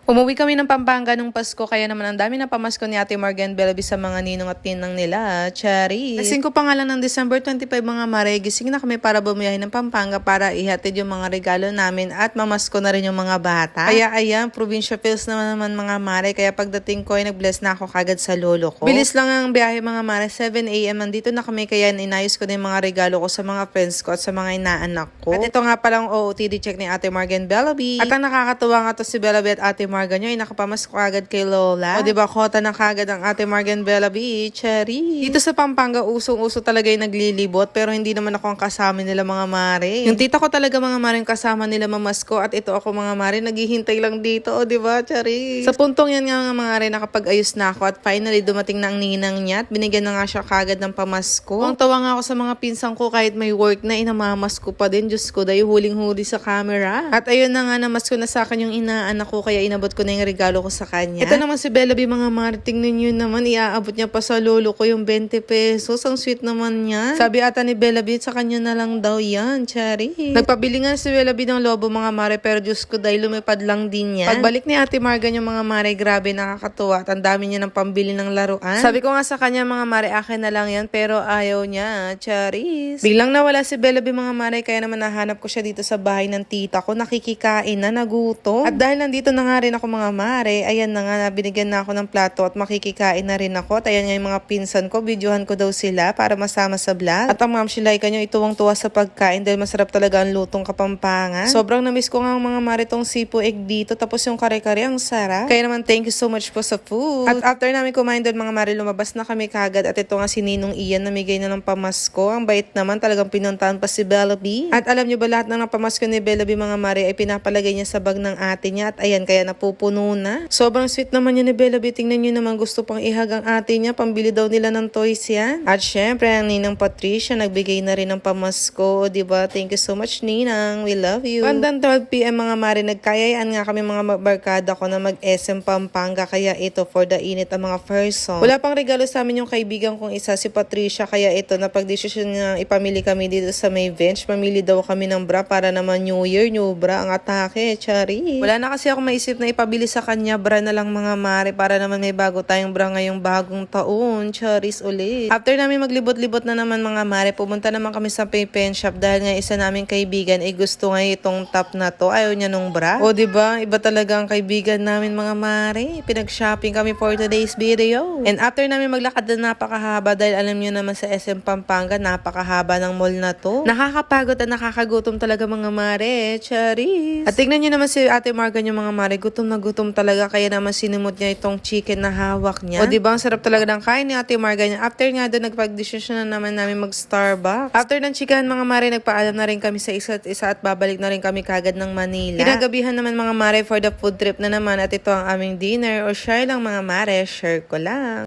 Umuwi kami ng Pampanga nung Pasko, kaya naman ang dami na pamasko ni Ate Morgan Bellaby sa mga ninong at ninang nila. Charis. Lasing ko pa nga lang ng December 25 mga mare, gising na kami para bumiyahin ng Pampanga para ihatid yung mga regalo namin at mamasko na rin yung mga bata. Kaya ayan, provincia feels naman mga mare, kaya pagdating ko ay nag-bless na ako kagad sa lolo ko. Bilis lang ang biyahe mga mare, 7 AM nandito na kami, kaya inayos ko na yung mga regalo ko sa mga friends ko at sa mga inaanak ko. At ito nga palang OOTD check ni Ate Morgan Bellaby. At ang nakakatuwa nga to si Bellaby at Ate Morgan nyo ay nakapamasko agad kay Lola. O diba, kota na kagad ang Ate Morgan Bellaby, Cherry. Dito sa Pampanga, usong-uso talaga yung naglilibot, pero hindi naman ako ang kasama nila mga mare. Yung tita ko talaga mga mare yung kasama nila mamasko, at ito ako mga mare, naghihintay lang dito. O diba, Cherry? Sa puntong yan nga mga mare, nakapag-ayos na ako at finally dumating na ang ninang niya at binigyan na nga siya kagad ng pamasko. Ang tawa nga ako sa mga pinsang ko kahit may work na, inamamasko pa din. Diyos ko, dahil huling-huli sa camera. At ayun na nga, namasko na sa akin yung inaanak ko, kaya inabot ko na yung regalo ko sa kanya. Ito naman si Bellaby mga mare, tingnan nyo naman, iaabot niya pa sa lolo ko yung 20 pesos. Ang sweet naman niya. Sabi ata ni Bellaby, sa kanya na lang daw yan, Cherry. Nagpabili nga si Bellaby ng lobo mga mare, pero Diyos ko, dahil lumipad lang din yan. Pagbalik ni Ate Morgan yung mga mare, grabe, nakakatuwa at ang dami niya ng pambili ng laruan. Sabi ko nga sa kanya mga mare, akin na lang yan, pero ayaw niya, Cherry. Biglang nawala si Bellaby mga mare, kaya naman nahanap ko siya dito sa bahay ng tita ko, nakikikain na, nagutom. At dahil nandito na nga rin ako mga mare, ayan na nga, binigyan na ako ng plato at makikikain na rin ako. At ayan nga yung mga pinsan ko, videohan ko daw sila para masama sa vlog. At ang Ma'am Shilaika nyo, ituwang-tuwa sa pagkain dahil masarap talaga ang lutong Kapampangan. Sobrang namiss ko nga mga mare tong sipo egg dito, tapos yung kare-kare, ang sarap. Kaya naman thank you so much po sa food. At after namin kumain doon mga mare, lumabas na kami kagad at ito nga si Ninong Ian, namigay na ng pamasko. Ang bait naman, talagang pinuntahan pa si Bellaby. At alam nyo ba, lahat ng pamasko ni Bellaby mga mare ay pinapalagay niya sa bag ng ate niya at ayan, kaya napupuno na. Sobrang sweet naman yun ni Bellaby. Tingnan nyo naman, gusto pang ihag ang ate niya. Pambili daw nila ng toys yan. At syempre, ang ninang Patricia, nagbigay na rin ng pamasko. Diba? Thank you so much, Ninang. We love you. Bandang 12 PM mga mare, nagkayayaan nga kami mga barkada ko na mag-SM Pampanga. Kaya ito, for the init ang mga person. Wala pang regalo sa amin yung kaibigan kong isa, si Patricia. Kaya ito, napag-desisyon na ipamili kami dito sa may bench. Pamili daw kami ng bra para naman New Year, new bra ang atake. Chari. Wala na kasi ako maisip na ipabili sa kanya, bra na lang mga mare, para naman may bago tayong bra ngayong bagong taon. Charis ulit. After namin maglibot-libot na naman mga mare, pumunta naman kami sa pen shop dahil nga isa naming kaibigan ay gusto nga itong top na to. Ayaw niya nung bra. O diba, iba talaga ang kaibigan namin mga mare. Pinag-shopping kami for today's video. And after namin maglakad na napakahaba dahil alam niyo naman sa SM Pampanga, napakahaba ng mall na to. Nakakapagod at nakakagutom talaga mga mare. Charis. At tignan niyo naman si Ate Morgan yung mga mare, gutom na gutom talaga, kaya naman sinimot niya itong chicken na hawak niya. O diba, ang sarap talaga ng kain ni Ate Morgan. After nga doon, nagpag-decision na naman namin mag-Starbucks. After ng chikahan mga mare, nagpaalam na rin kami sa isa't isa at babalik na rin kami kagad ng Manila. Kinagabihan naman mga mare for the food trip na naman, at ito ang aming dinner, o share lang mga mare, share ko lang.